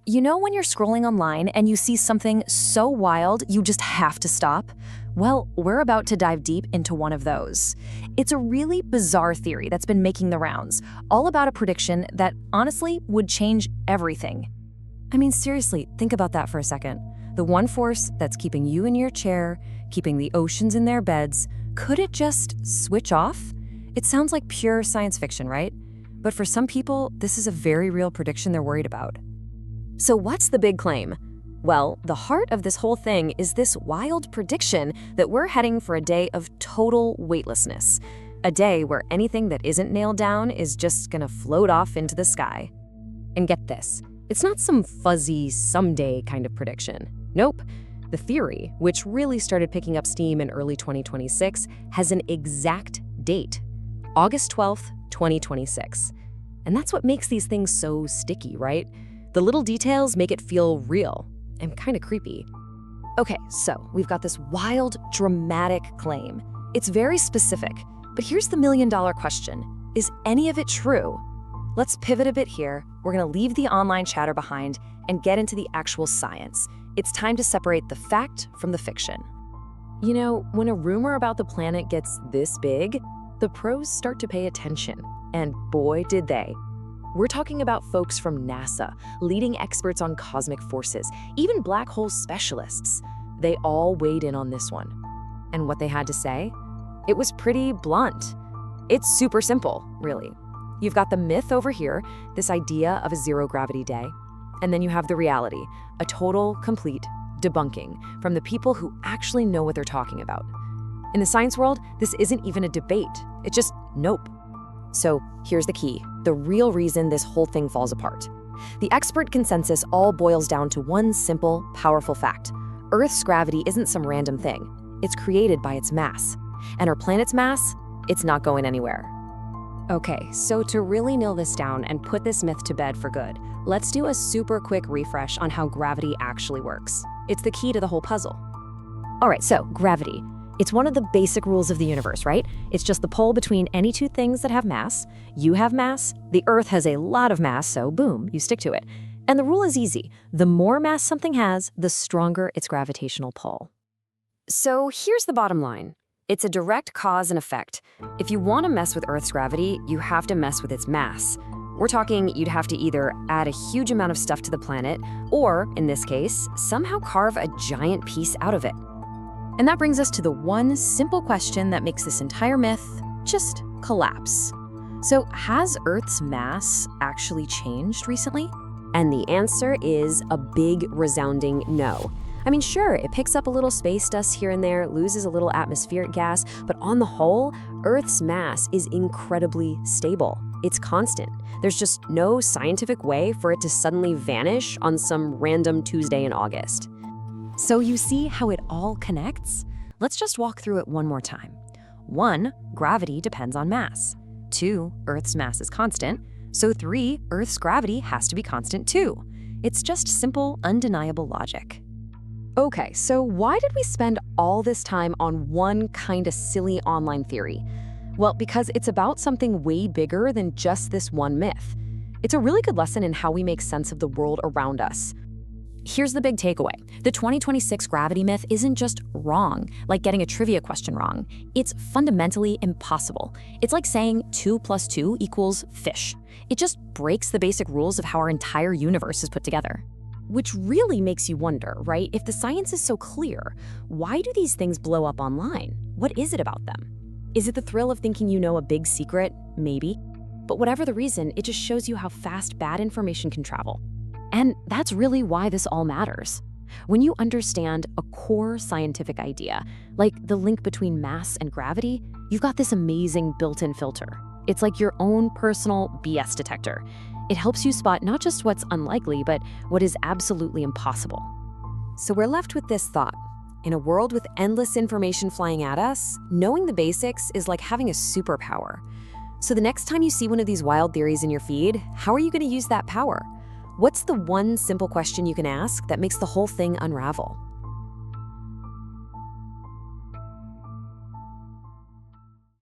You know when you're scrolling online and you see something so wild you just have to stop? Well, we're about to dive deep into one of those. It's a really bizarre theory that's been making the rounds, all about a prediction that honestly would change everything. I mean, seriously, think about that for a second. The one force that's keeping you in your chair, keeping the oceans in their beds, could it just switch off? It sounds like pure science fiction, right? But for some people, this is a very real prediction they're worried about. So what's the big claim? Well, the heart of this whole thing is this wild prediction that we're heading for a day of total weightlessness. A day where anything that isn't nailed down is just gonna float off into the sky. And get this, it's not some fuzzy someday kind of prediction. Nope. The theory, which really started picking up steam in early 2026, has an exact date, August 12th, 2026. And that's what makes these things so sticky, right? The little details make it feel real and kind of creepy. Okay, so we've got this wild, dramatic claim. It's very specific, but here's the million-dollar question. Is any of it true? Let's pivot a bit here. We're gonna leave the online chatter behind and get into the actual science. It's time to separate the fact from the fiction. You know, when a rumor about the planet gets this big, the pros start to pay attention. And boy, did they. We're talking about folks from NASA, leading experts on cosmic forces, even black hole specialists. They all weighed in on this one. And what they had to say? It was pretty blunt. It's super simple, really. You've got the myth over here, this idea of a zero-gravity day, and then you have the reality, a total, complete debunking from the people who actually know what they're talking about. In the science world, this isn't even a debate. It's just nope. So here's the key, the real reason this whole thing falls apart. The expert consensus all boils down to one simple, powerful fact. Earth's gravity isn't some random thing. It's created by its mass. And our planet's mass, it's not going anywhere. Okay, so to really nail this down and put this myth to bed for good, let's do a super quick refresh on how gravity actually works. It's the key to the whole puzzle. All right, so gravity. It's one of the basic rules of the universe, right? It's just the pull between any two things that have mass. You have mass, the Earth has a lot of mass, so boom, you stick to it. And the rule is easy. The more mass something has, the stronger its gravitational pull. So here's the bottom line. It's a direct cause and effect. If you want to mess with Earth's gravity, you have to mess with its mass. We're talking you'd have to either add a huge amount of stuff to the planet, or, in this case, somehow carve a giant piece out of it. And that brings us to the one simple question that makes this entire myth just collapse. So has Earth's mass actually changed recently? And the answer is a big, resounding no. I mean, sure, it picks up a little space dust here and there, loses a little atmospheric gas, but on the whole, Earth's mass is incredibly stable. It's constant. There's just no scientific way for it to suddenly vanish on some random Tuesday in August. So you see how it all connects? Let's just walk through it one more time. 1, gravity depends on mass. 2, Earth's mass is constant. So 3, Earth's gravity has to be constant too. It's just simple, undeniable logic. Okay, so why did we spend all this time on one kind of silly online theory? Well, because it's about something way bigger than just this one myth. It's a really good lesson in how we make sense of the world around us. Here's the big takeaway. The 2026 gravity myth isn't just wrong, like getting a trivia question wrong. It's fundamentally impossible. It's like saying 2 + 2 = fish. It just breaks the basic rules of how our entire universe is put together. Which really makes you wonder, right? If the science is so clear, why do these things blow up online? What is it about them? Is it the thrill of thinking you know a big secret? Maybe. But whatever the reason, it just shows you how fast bad information can travel. And that's really why this all matters. When you understand a core scientific idea, like the link between mass and gravity, you've got this amazing built-in filter. It's like your own personal BS detector. It helps you spot not just what's unlikely, but what is absolutely impossible. So we're left with this thought. In a world with endless information flying at us, knowing the basics is like having a superpower. So the next time you see one of these wild theories in your feed, how are you going to use that power? What's the one simple question you can ask that makes the whole thing unravel?